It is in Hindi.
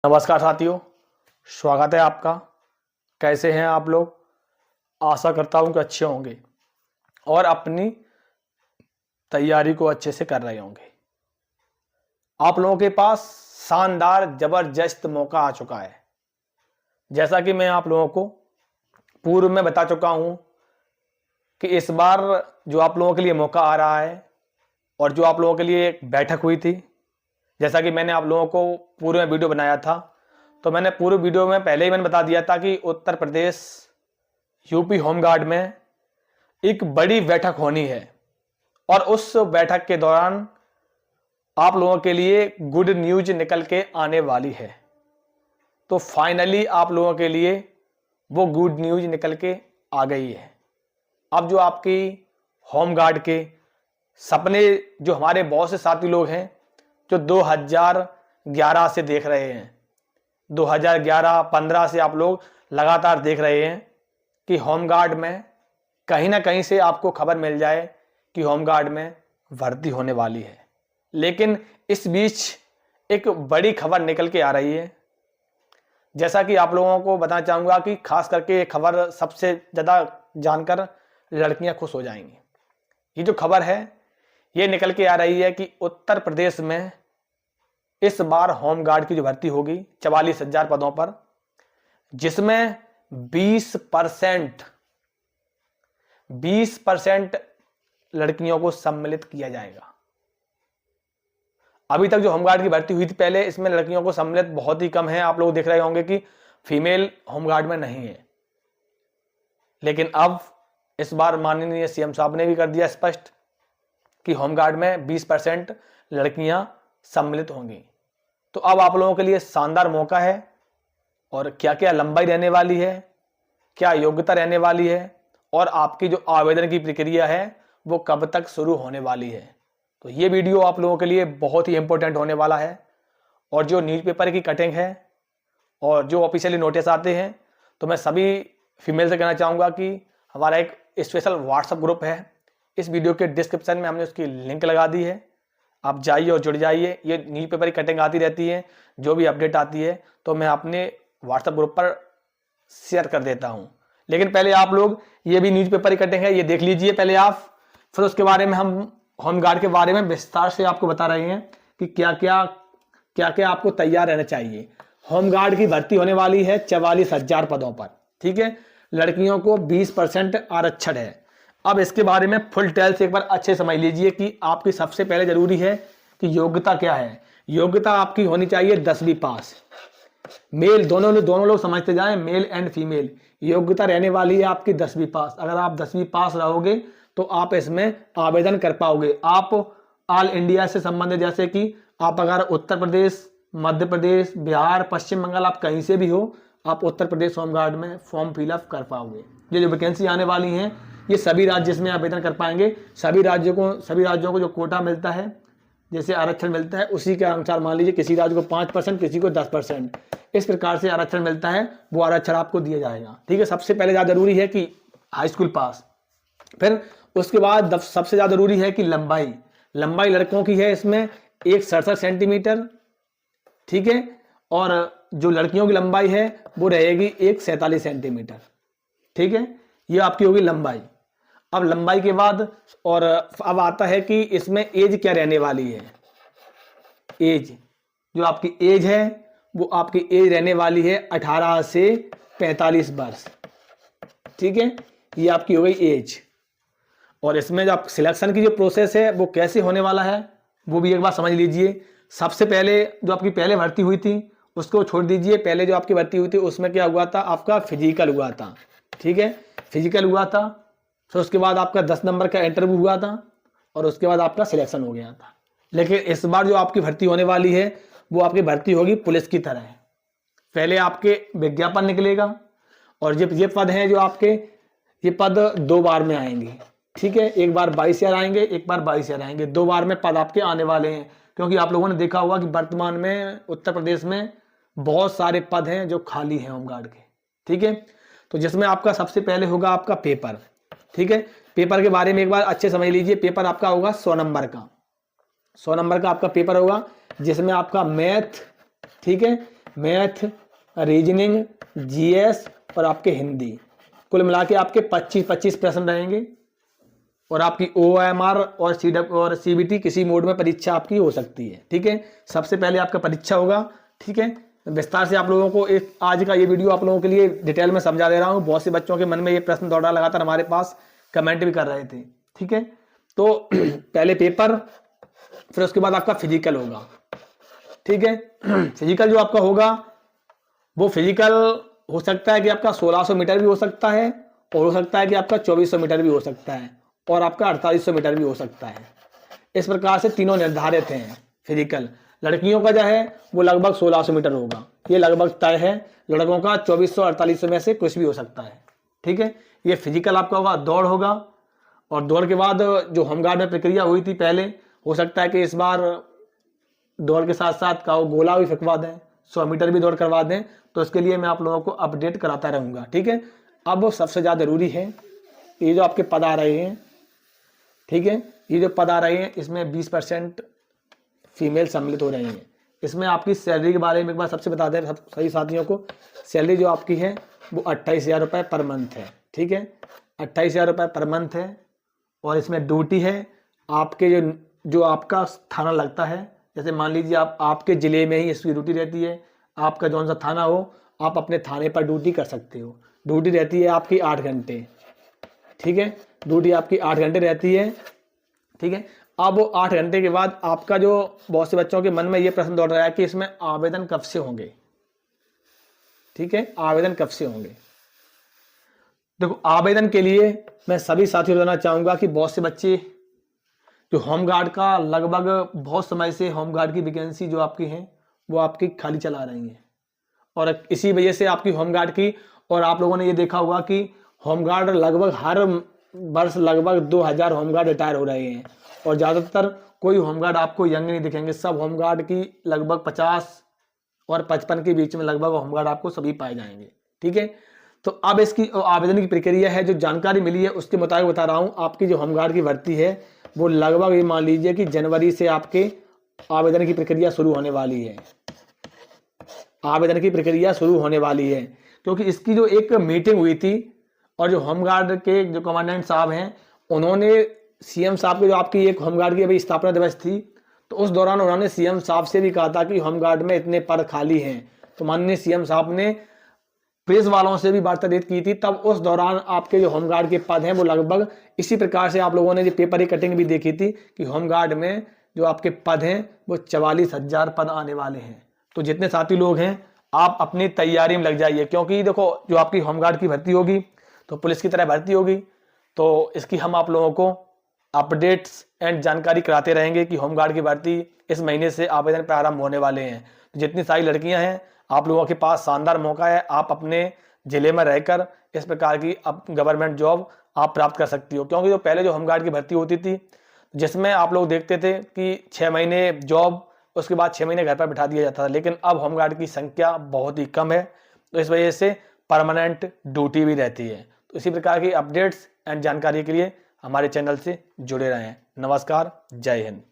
नमस्कार साथियों, स्वागत है आपका। कैसे हैं आप लोग? आशा करता हूं कि अच्छे होंगे और अपनी तैयारी को अच्छे से कर रहे होंगे। आप लोगों के पास शानदार जबरदस्त मौका आ चुका है। जैसा कि मैं आप लोगों को पूर्व में बता चुका हूं कि इस बार जो आप लोगों के लिए मौका आ रहा है और जो आप लोगों के लिए एक बैठक हुई थी, जैसा कि मैंने आप लोगों को पूर्व में वीडियो बनाया था, तो मैंने पूर्व वीडियो में पहले ही मैंने बता दिया था कि उत्तर प्रदेश यूपी होमगार्ड में एक बड़ी बैठक होनी है और उस बैठक के दौरान आप लोगों के लिए गुड न्यूज निकल के आने वाली है। तो फाइनली आप लोगों के लिए वो गुड न्यूज निकल के आ गई है। अब जो आपकी होमगार्ड के सपने, जो हमारे बहुत से साथी लोग हैं जो 2011 से देख रहे हैं, 2011-15 से आप लोग लगातार देख रहे हैं कि होमगार्ड में कहीं ना कहीं से आपको खबर मिल जाए कि होमगार्ड में भर्ती होने वाली है। लेकिन इस बीच एक बड़ी खबर निकल के आ रही है। जैसा कि आप लोगों को बताना चाहूँगा कि खास करके ये खबर सबसे ज़्यादा जानकर लड़कियां खुश हो जाएंगी। ये जो खबर है ये निकल के आ रही है कि उत्तर प्रदेश में इस बार होमगार्ड की जो भर्ती होगी 44,000 पदों पर, जिसमें 20% लड़कियों को सम्मिलित किया जाएगा। अभी तक जो होमगार्ड की भर्ती हुई थी पहले, इसमें लड़कियों को सम्मिलित बहुत ही कम है। आप लोग देख रहे होंगे कि फीमेल होमगार्ड में नहीं है। लेकिन अब इस बार माननीय सीएम साहब ने भी कर दिया स्पष्ट कि होमगार्ड में 20% लड़कियां सम्मिलित होंगी। तो अब आप लोगों के लिए शानदार मौका है। और क्या क्या लंबाई रहने वाली है, क्या योग्यता रहने वाली है और आपकी जो आवेदन की प्रक्रिया है वो कब तक शुरू होने वाली है, तो ये वीडियो आप लोगों के लिए बहुत ही इंपॉर्टेंट होने वाला है। और जो न्यूज़पेपर की कटिंग है और जो ऑफिशियली नोटिस आते हैं, तो मैं सभी फीमेल से कहना चाहूँगा कि हमारा एक स्पेशल व्हाट्सएप ग्रुप है। इस वीडियो के डिस्क्रिप्शन में हमने उसकी लिंक लगा दी है। आप जाइए और जुड़ जाइए। ये न्यूज़पेपर की कटिंग आती रहती है, जो भी अपडेट आती है तो मैं अपने व्हाट्सएप ग्रुप पर शेयर कर देता हूँ। लेकिन पहले आप लोग ये भी न्यूज़पेपर की कटिंग है, ये देख लीजिए पहले आप। फिर उसके बारे में हम होमगार्ड के बारे में विस्तार से आपको बता रहे हैं कि क्या क्या आपको तैयार रहना चाहिए। होमगार्ड की भर्ती होने वाली है 44,000 पदों पर, ठीक है। लड़कियों को 20% आरक्षण है। अब इसके बारे में फुल डिटेल से एक बार अच्छे समझ लीजिए कि आपकी सबसे पहले जरूरी है कि योग्यता क्या है। योग्यता आपकी होनी चाहिए 10वीं पास। मेल दोनों लोग समझते जाएं, मेल एंड फीमेल। योग्यता रहने वाली है आपकी 10वीं पास। अगर आप 10वीं पास रहोगे तो आप इसमें आवेदन कर पाओगे। आप ऑल इंडिया से संबंधित, जैसे कि आप अगर उत्तर प्रदेश, मध्य प्रदेश, बिहार, पश्चिम बंगाल, आप कहीं से भी हो, आप उत्तर प्रदेश होमगार्ड में फॉर्म फिलअप कर पाओगे। ये जो वैकेंसी आने वाली हैं ये सभी राज्य इसमें आवेदन कर पाएंगे। सभी राज्यों को जो कोटा मिलता है, जैसे आरक्षण मिलता है, उसी के अनुसार मान लीजिए किसी राज्य को 5%, किसी को 10%, इस प्रकार से आरक्षण मिलता है। वो आरक्षण आपको दिया जाएगा, ठीक है। सबसे पहले ज़्यादा जरूरी है कि हाई स्कूल पास। फिर उसके बाद सबसे ज़्यादा जरूरी है कि लंबाई लड़कों की है इसमें 167 सेंटीमीटर, ठीक है। और जो लड़कियों की लंबाई है वो रहेगी 147 सेंटीमीटर, ठीक है। ये आपकी होगी लंबाई। अब लंबाई के बाद और अब आता है कि इसमें एज क्या रहने वाली है। एज, जो आपकी एज है वो आपकी एज रहने वाली है 18 से 45 वर्ष, ठीक है। ये आपकी हो गई एज। और इसमें जो आप सिलेक्शन की जो प्रोसेस है वो कैसे होने वाला है वो भी एक बार समझ लीजिए। सबसे पहले जो आपकी पहले भर्ती हुई थी उसको छोड़ दीजिए। पहले जो आपकी भर्ती हुई थी उसमें क्या हुआ था, आपका फिजिकल हुआ था, ठीक है। फिजिकल हुआ था, फिर उसके बाद आपका 10 नंबर का इंटरव्यू हुआ था और उसके बाद आपका सिलेक्शन हो गया था। लेकिन इस बार जो आपकी भर्ती होने वाली है वो आपकी भर्ती होगी पुलिस की तरह। पहले आपके विज्ञापन निकलेगा और ये पद हैं जो आपके, ये पद 2 बार में आएंगे, ठीक है। एक बार 22,000 आएंगे, एक बार 22,000 आएंगे। 2 बार में पद आपके आने वाले हैं, क्योंकि आप लोगों ने देखा होगा कि वर्तमान में उत्तर प्रदेश में बहुत सारे पद हैं जो खाली हैं होमगार्ड के, ठीक है। तो जिसमें आपका सबसे पहले होगा आपका पेपर, ठीक है। पेपर के बारे में एक बार अच्छे समझ लीजिए। पेपर आपका होगा 100 नंबर का। 100 नंबर का आपका पेपर होगा, जिसमें आपका मैथ, ठीक है, मैथ, रीजनिंग, जीएस और आपके हिंदी, कुल मिला के आपके 25-25 प्रश्न रहेंगे। और आपकी OMR और CBT किसी मोड में परीक्षा आपकी हो सकती है। ठीक है, सबसे पहले आपका परीक्षा होगा। ठीक है, विस्तार से आप लोगों को एक आज का ये वीडियो आप लोगों के लिए डिटेल में समझा दे रहा हूँ। बहुत से बच्चों के मन में ये प्रश्न दौड़ रहा, लगातार हमारे पास कमेंट भी कर रहे थे। ठीक है, तो पहले पेपर, फिर उसके बाद आपका फिजिकल होगा। ठीक है, फिजिकल जो आपका होगा वो फिजिकल हो सकता है कि आपका 1600 मीटर भी हो सकता है, और हो सकता है कि आपका 2400 मीटर भी हो सकता है, और आपका 4800 मीटर भी हो सकता है। इस प्रकार से तीनों निर्धारित हैं फिजिकल। लड़कियों का जो है वो लगभग 1600 मीटर होगा, ये लगभग तय है। लड़कों का 2400-4800 में से कुछ भी हो सकता है। ठीक है, ये फिजिकल आपका होगा। दौड़ होगा, और दौड़ के बाद जो होमगार्ड में प्रक्रिया हुई थी पहले, हो सकता है कि इस बार दौड़ के साथ साथ का गोला भी फेंकवा दें, 100 मीटर भी दौड़ करवा दें। तो इसके लिए मैं आप लोगों को अपडेट कराता रहूँगा। ठीक है, अब सबसे ज़्यादा ज़रूरी है ये जो आपके पद आ रहे हैं। ठीक है, ये जो पद आ रहे हैं इसमें 20% फीमेल सम्मिलित हो रही हैं। इसमें आपकी सैलरी के बारे में एक बार सबसे बता दें सभी साथियों को। सैलरी जो आपकी है वो 28,000 रुपये पर मंथ है। ठीक है, 28,000 रुपये पर मंथ है। और इसमें ड्यूटी है आपके जो आपका थाना लगता है, जैसे मान लीजिए आपके ज़िले में ही इसकी ड्यूटी रहती है। आपका जौन सा थाना हो, आप अपने थाने पर ड्यूटी कर सकते हो। ड्यूटी रहती है आपकी 8 घंटे। ठीक है, ड्यूटी आपकी 8 घंटे रहती है। ठीक है, अब वो 8 घंटे के बाद आपका जो बहुत से बच्चों के मन में ये प्रश्न दौड़ रहा है कि इसमें आवेदन कब से होंगे। ठीक है, आवेदन कब से होंगे। देखो, आवेदन के लिए मैं सभी साथियों को बताना चाहूँगा कि बहुत से बच्चे जो होमगार्ड का लगभग बहुत समय से होमगार्ड की वैकेंसी जो आपकी हैं वो आपकी खाली चला रही हैं, और इसी वजह से आपकी होमगार्ड की, और आप लोगों ने ये देखा होगा कि होमगार्ड लगभग हर वर्ष लगभग 2000 होमगार्ड रिटायर हो रहे हैं, और ज़्यादातर कोई होमगार्ड आपको यंग नहीं दिखेंगे। सब होमगार्ड की लगभग 50 और 55 के बीच में लगभग होमगार्ड आपको सभी पाए जाएंगे। ठीक है, तो अब इसकी आवेदन की प्रक्रिया है, जो जानकारी मिली है उसके मुताबिक बता रहा हूँ। आपकी जो होमगार्ड की भर्ती है वो लगभग ये मान लीजिए कि जनवरी से आपके आवेदन की प्रक्रिया शुरू होने वाली है। आवेदन की प्रक्रिया शुरू होने वाली है, क्योंकि इसकी जो एक मीटिंग हुई थी, और जो होमगार्ड के जो कमांडेंट साहब हैं उन्होंने CM साहब के, जो आपकी एक होमगार्ड की अभी स्थापना दिवस थी, तो उस दौरान उन्होंने CM साहब से भी कहा था कि होमगार्ड में इतने पद खाली हैं। तो माननीय CM साहब ने प्रेस वालों से भी वार्तालाप की थी। तब उस दौरान आपके जो होमगार्ड के पद हैं वो लगभग इसी प्रकार से, आप लोगों ने जो पेपर की कटिंग भी देखी थी कि होमगार्ड में जो आपके पद हैं वो 44,000 पद आने वाले हैं। तो जितने साथी लोग हैं आप अपनी तैयारी में लग जाइए, क्योंकि देखो जो आपकी होमगार्ड की भर्ती होगी तो पुलिस की तरह भर्ती होगी। तो इसकी हम आप लोगों को अपडेट्स एंड जानकारी कराते रहेंगे कि होमगार्ड की भर्ती इस महीने से आवेदन प्रारंभ होने वाले हैं। तो जितनी सारी लड़कियां हैं, आप लोगों के पास शानदार मौका है, आप अपने ज़िले में रहकर इस प्रकार की गवर्नमेंट जॉब आप प्राप्त कर सकती हो। क्योंकि जो पहले जो होमगार्ड की भर्ती होती थी, जिसमें आप लोग देखते थे कि 6 महीने जॉब, उसके बाद 6 महीने घर पर बिठा दिया जाता था, लेकिन अब होमगार्ड की संख्या बहुत ही कम है। तो इस वजह से परमानेंट ड्यूटी भी रहती है। तो इसी प्रकार की अपडेट्स एंड जानकारी के लिए हमारे चैनल से जुड़े रहें। नमस्कार, जय हिंद।